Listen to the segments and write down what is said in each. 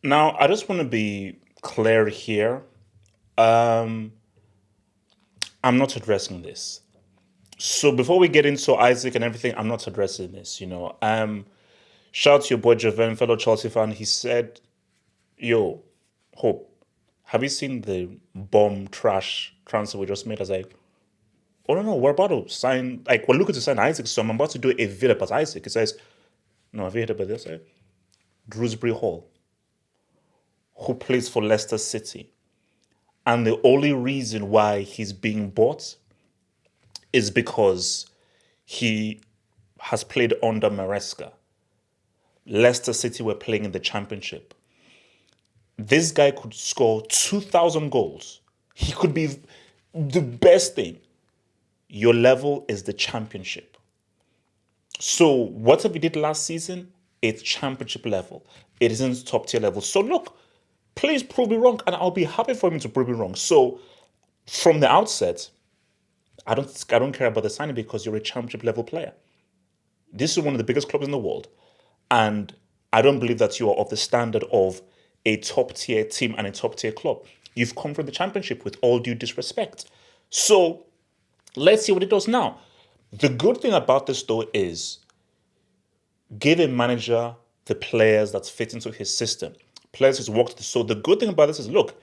Now, I just want to be clear here. Um, I'm not addressing this. So before we get into Isaac and everything, I'm not addressing this. Shout out to your boy Javen, fellow Chelsea fan. He said, "Yo, Hope, have you seen the bomb trash transfer we just made?" I was like, "Oh no, no, we're about to sign. Like we're looking to sign Isaac. So I'm about to do a video about Isaac." He says, "No, have you heard about this?" Drewsbury-Hall, who plays for Leicester City. And the only reason why he's being bought is because he has played under Maresca. Leicester City were playing in the championship. This guy could score 2,000 goals. He could be the best thing. Your level is the championship. So whatever he did last season, it's championship level. It isn't top tier level. So look, please prove me wrong, and I'll be happy for him to prove me wrong. So from the outset, I don't care about the signing because you're a championship level player. This is one of the biggest clubs in the world. And I don't believe that you are of the standard of a top tier team and a top tier club. You've come from the championship with all due disrespect. So let's see what it does now. The good thing about this though is give a manager the players that fit into his system. Players who's worked. So the good thing about this is look,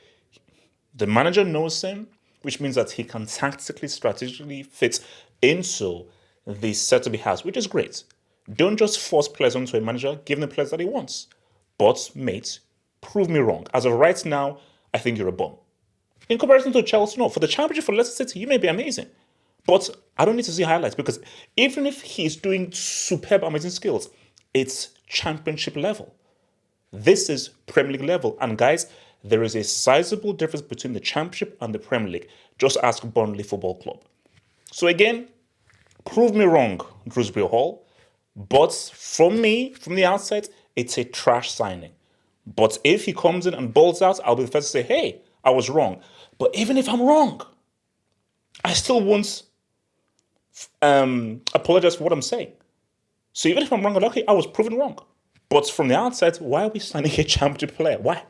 the manager knows him, which means that he can tactically, strategically fit into the setup he has, which is great. Don't just force players onto a manager, give him the players that he wants. But, mate, prove me wrong. As of right now, I think you're a bum. In comparison to Chelsea, no. For the championship for Leicester City, you may be amazing. But I don't need to see highlights because even if he's doing superb, amazing skills, it's championship level. This is Premier League level. And guys, there is a sizable difference between the Championship and the Premier League. Just ask Burnley Football Club. So again, prove me wrong, Drewsbury-Hall. But from me, from the outside, it's a trash signing. But if he comes in and balls out, I'll be the first to say, hey, I was wrong. But even if I'm wrong, I still won't apologize for what I'm saying. So even if I'm wrong, okay, I was proven wrong. But from the outside, why are we signing a championship player? Why?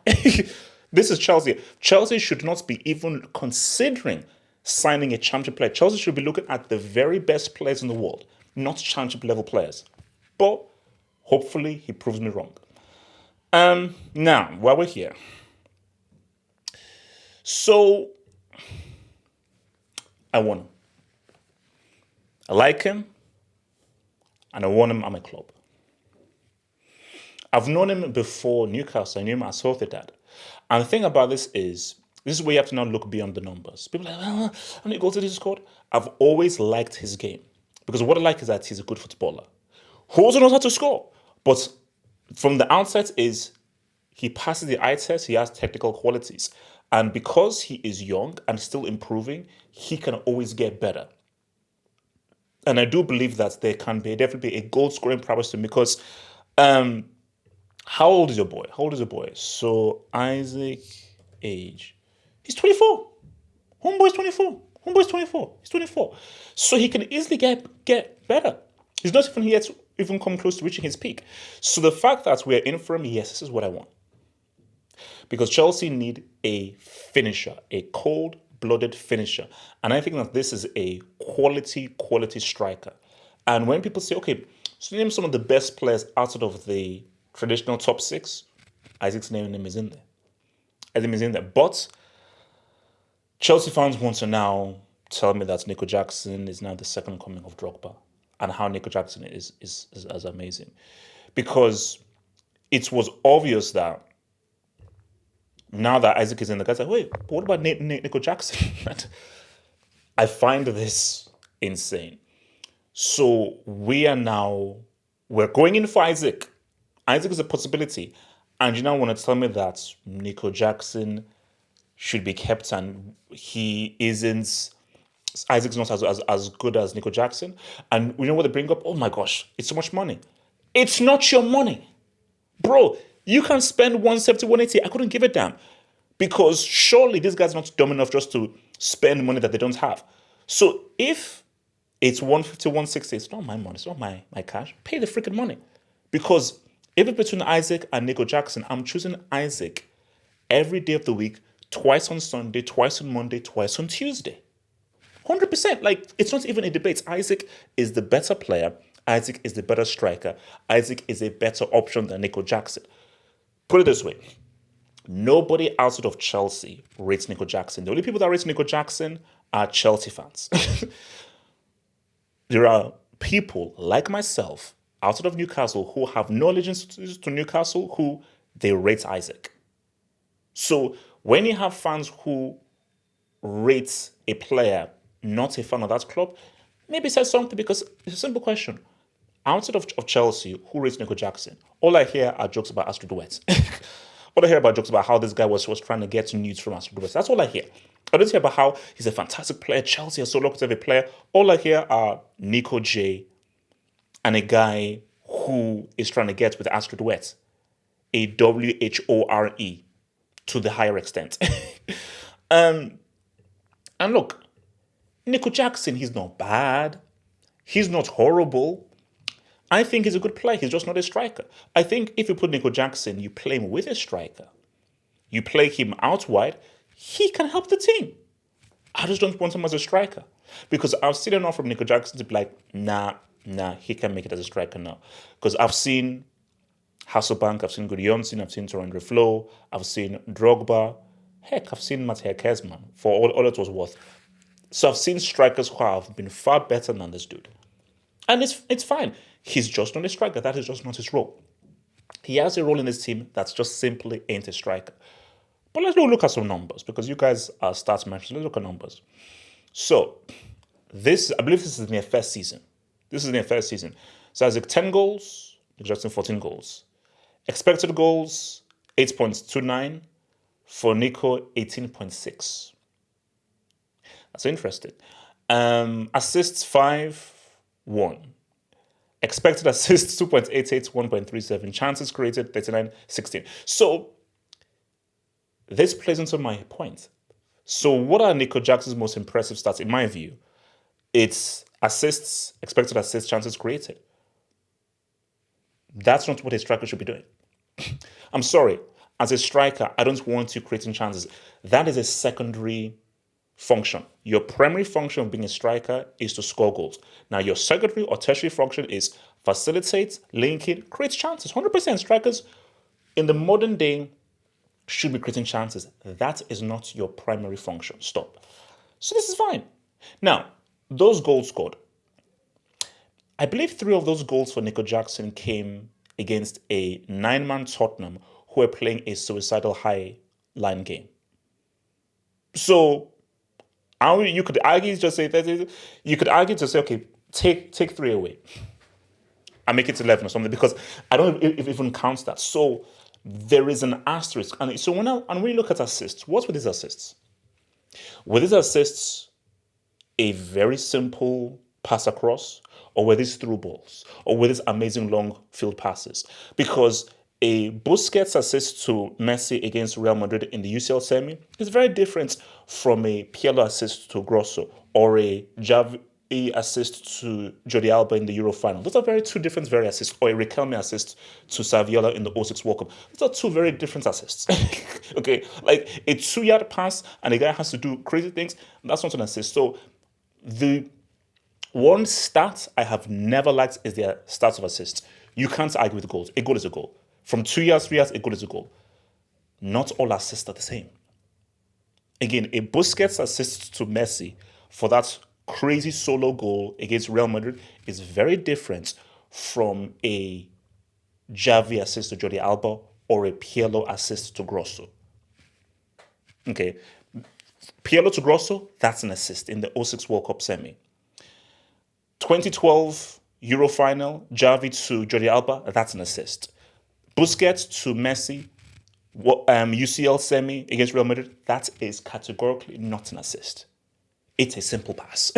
This is Chelsea. Chelsea should not be even considering signing a championship player. Chelsea should be looking at the very best players in the world, not championship level players. But hopefully he proves me wrong. Now, while we're here, so I want him. I like him, and I want him at my club. I've known him before Newcastle. I knew him as Dad. And the thing about this is where you have to now look beyond the numbers. People are like, how many goals did he score? I've always liked his game. Because what I like is that he's a good footballer who also knows how to score. But from the outset is he passes the eye test, he has technical qualities. And because he is young and still improving, he can always get better. And I do believe that there can be definitely a goal scoring prowess to him because how old is your boy? How old is your boy? So Isaac age. He's 24. Homeboy's 24. Homeboy's 24. He's 24. So he can easily get better. He's not even yet even come close to reaching his peak. So the fact that we're in for him, yes, this is what I want. Because Chelsea need a finisher, a cold-blooded finisher. And I think that this is a quality striker. And when people say, okay, so name some of the best players outside of the traditional top six, Isaac's name is in there. Isaac is in there. But Chelsea fans want to now tell me that Nico Jackson is now the second coming of Drogba and how Nico Jackson is as amazing. Because it was obvious that now that Isaac is in, the guy's like, wait, but what about Nico Jackson? I find this insane. So we're going in for Isaac. Isaac is a possibility. And you now want to tell me that Nico Jackson should be kept and he isn't, Isaac's not as good as Nico Jackson. And you know what they bring up? Oh my gosh, it's so much money. It's not your money. Bro, you can spend 170, 180. I couldn't give a damn. Because surely this guy's not dumb enough just to spend money that they don't have. So if it's 150, 160, it's not my money, it's not my cash. Pay the freaking money. Because If it's between Isak and Nico Jackson, I'm choosing Isak every day of the week, twice on Sunday, twice on Monday, twice on Tuesday. 100%. Like, it's not even a debate. Isak is the better player. Isak is the better striker. Isak is a better option than Nico Jackson. Put it this way. Nobody outside of Chelsea rates Nico Jackson. The only people that rate Nico Jackson are Chelsea fans. There are people like myself outside of Newcastle who have no allegiance to Newcastle who they rate Isak. So when you have fans who rate a player not a fan of that club, maybe it says something because it's a simple question. Outside of Chelsea, who rates Nico Jackson? All I hear are jokes about Astrid Wet. All I hear about jokes about how this guy was trying to get news from Astrid Wet. That's all I hear. I don't hear about how he's a fantastic player. Chelsea is so lucky to have a player. All I hear are Nico J and a guy who is trying to get with Astrid Wet, a WHORE to the higher extent. And look, Nico Jackson, he's not bad. He's not horrible. I think he's a good player. He's just not a striker. I think if you put Nico Jackson, you play him with a striker, you play him out wide, he can help the team. I just don't want him as a striker because I've seen enough from Nico Jackson to be like, nah, he can make it as a striker now. Because I've seen Hasselbank, I've seen Gudjonsen, I've seen Torrendra Flo, I've seen Drogba, heck, I've seen Matej Kezman for all it was worth. So I've seen strikers who have been far better than this dude. And it's fine. He's just not a striker. That is just not his role. He has a role in his team that's just simply ain't a striker. But let's go look at some numbers because you guys are stats matchers. Let's look at numbers. So I believe this is their first season. So Isaac 10 goals, Jackson 14 goals. Expected goals 8.29, for Nico 18.6. That's interesting. Assists 5, 1. Expected assists 2.88, 1.37. Chances created 39, 16. So this plays into my point. So what are Nico Jackson's most impressive stats in my view? It's assists, expected assists, chances created. That's not what a striker should be doing. I'm sorry. As a striker, I don't want you creating chances. That is a secondary function. Your primary function of being a striker is to score goals. Now, your secondary or tertiary function is facilitate, link in, create chances. 100% strikers in the modern day should be creating chances. That is not your primary function. Stop. So this is fine. Now, those goals scored. I believe 3 of those goals for Nico Jackson came against a 9-man Tottenham who were playing a suicidal high line game. So you could argue to say okay, take 3 away and make it 11 or something because I don't know if it even counts that. So there is an asterisk. And so when we look at assists, what's with these assists? With these assists, a very simple pass across, or were these through balls, or were these amazing long field passes? Because a Busquets assist to Messi against Real Madrid in the UCL semi is very different from a Pirlo assist to Grosso or a Xavi assist to Jordi Alba in the Euro final. Those are two different assists, or a Riquelme assist to Saviola in the 06 World Cup. Those are 2 very different assists. Okay, like a 2-yard pass and a guy has to do crazy things. That's not an assist. So the one stat I have never liked is the stats of assists. You can't argue with goals. A goal is a goal. From 2 yards, 3 yards, a goal is a goal. Not all assists are the same. Again, a Busquets assist to Messi for that crazy solo goal against Real Madrid is very different from a Xavi assist to Jordi Alba or a Pirlo assist to Grosso. Okay, Pirlo to Grosso, that's an assist in the 06 World Cup semi. 2012 Euro final, Xavi to Jordi Alba, that's an assist. Busquets to Messi, UCL semi against Real Madrid, that is categorically not an assist. It's a simple pass.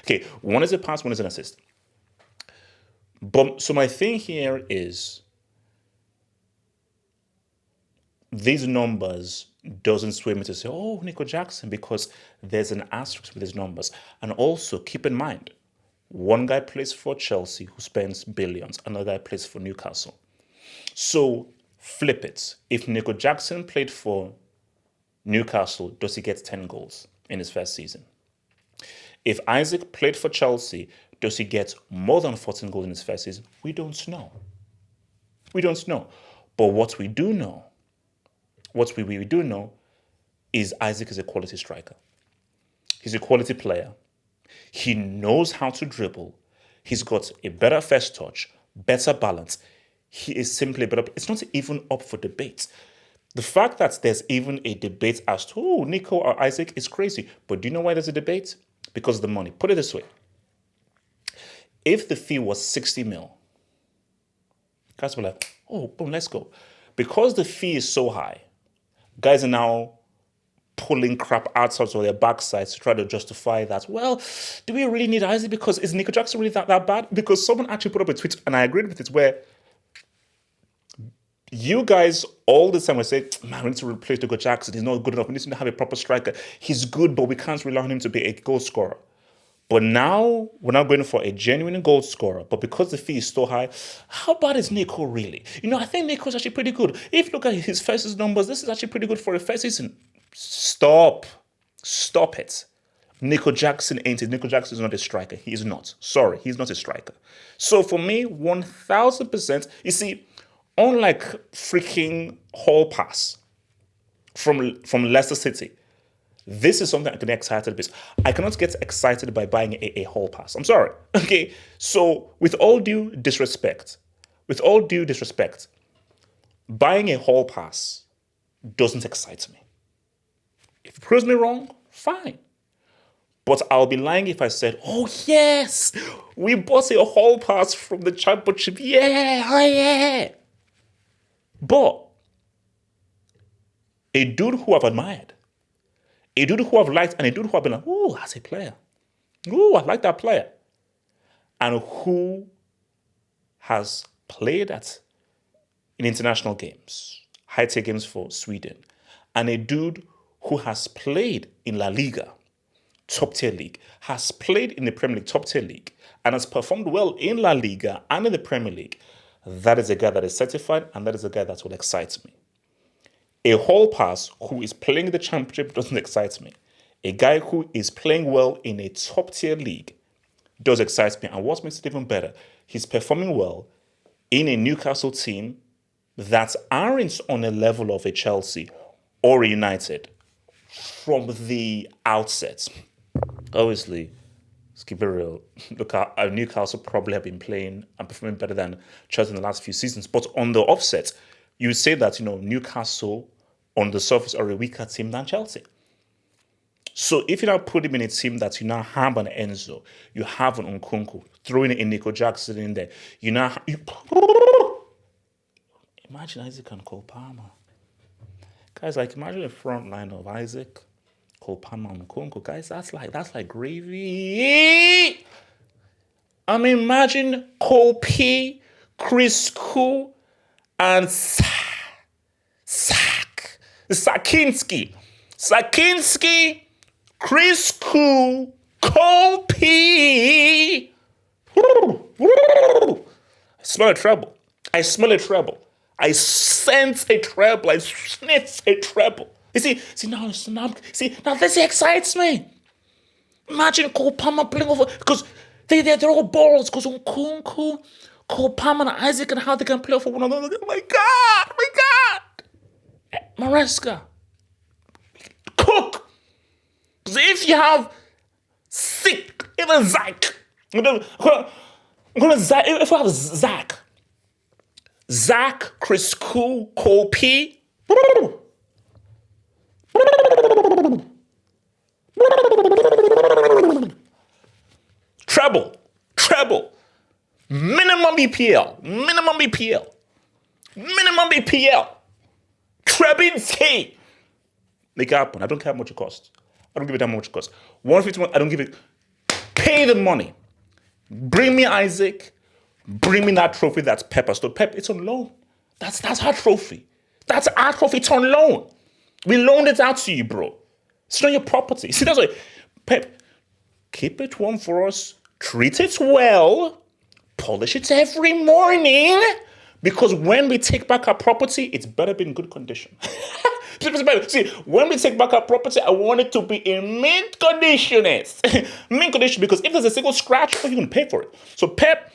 Okay, one is a pass, one is an assist. But so my thing here is these numbers doesn't sway me to say, oh, Nico Jackson, because there's an asterisk with his numbers. And also keep in mind, one guy plays for Chelsea who spends billions, another guy plays for Newcastle. So flip it. If Nico Jackson played for Newcastle, does he get 10 goals in his first season? If Isak played for Chelsea, does he get more than 14 goals in his first season? We don't know. We don't know. But what we do know, is Isak is a quality striker. He's a quality player. He knows how to dribble. He's got a better first touch, better balance. He is simply better. It's not even up for debate. The fact that there's even a debate as to, Nico or Isak is crazy. But do you know why there's a debate? Because of the money. Put it this way. If the fee was 60 mil, guys were like, boom, let's go. Because the fee is so high, guys are now pulling crap outside of their backsides to try to justify that. Well, do we really need Isak? Because is Nico Jackson really that bad? Because someone actually put up a tweet, and I agreed with it, where you guys all the time would say, man, we need to replace Nico Jackson. He's not good enough. We need to have a proper striker. He's good, but we can't rely on him to be a goal scorer. But now we're not going for a genuine goal scorer. But because the fee is so high, how bad is Nico really? I think Nico's actually pretty good. If you look at his first season numbers, this is actually pretty good for a first season. Stop it. Nico Jackson ain't it. Nico Jackson is not a striker. He is not. Sorry, he's not a striker. So for me, 1,000%, you see, unlike freaking Hall Pass from Leicester City, this is something I can get excited about. I cannot get excited by buying a Hall Pass. I'm sorry. Okay, so with all due disrespect, buying a Hall Pass doesn't excite me. If it proves me wrong, fine. But I'll be lying if I said, yes, we bought a Hall Pass from the Championship. Yeah. But a dude who I've admired, a dude who I've liked, and a dude who I've been like, that's a player. I like that player. And who has played in international games, high-tech games for Sweden, and a dude who has played in La Liga, top-tier league, has played in the Premier League, top-tier league, and has performed well in La Liga and in the Premier League. That is a guy that is certified, and that is a guy that will excite me. A Hall Pass who is playing the Championship doesn't excite me. A guy who is playing well in a top-tier league does excite me. And what makes it even better, he's performing well in a Newcastle team that aren't on a level of a Chelsea or a United from the outset. Obviously, let's keep it real. Look, Newcastle probably have been playing and performing better than Chelsea in the last few seasons. But on the offset, you say that, Newcastle on the surface are a weaker team than Chelsea. So if you now put him in a team that you now have an Enzo, you have an Nkunku, throwing in Nico Jackson in there, imagine Isak and Cole Palmer. Guys, imagine the front line of Isak, Cole Palmer, and Nkunku. Guys, that's like gravy. Imagine Cole P, Chris Koo, and Sakinski, Chris Koo, Cole P. I smell a treble. I sense a treble. I sniff a treble. Now this excites me. Imagine Cole Palmer playing over, because they're all balls, because Nkunku, Cole Palmer and Isak, and how they can play off one another. Oh my God. Maresca. Cook. Because if you have even Zach. If I have Zach, Chris Koo, Cole P. Treble. Minimum EPL. Trebinski. Make it happen. I don't care how much it costs. I don't give it that much it costs. 151, I don't give it. Pay the money. Bring me Isak. Bring me that trophy that's Pep. Pep, it's on loan. That's our trophy. That's our trophy. It's on loan. We loaned it out to you, bro. It's not your property. See, that's why, Pep, keep it warm for us. Treat it well. Polish it every morning. Because when we take back our property, it's better be in good condition. See, when we take back our property, I want it to be in mint condition. Mint condition, because if there's a single scratch, you can pay for it. So Pep,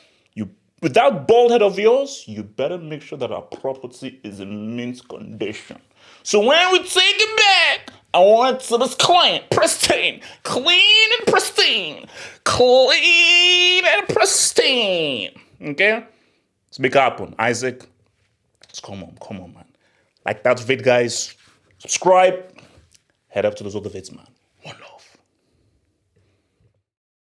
with that bald head of yours, you better make sure that our property is in mint condition. So when we take it back, I want it to be clean, pristine, clean and pristine, clean and pristine. Okay? Let's make it happen. Isaac, let's come on, man. Like that vid, guys. Subscribe. Head up to those other vids, man. One love.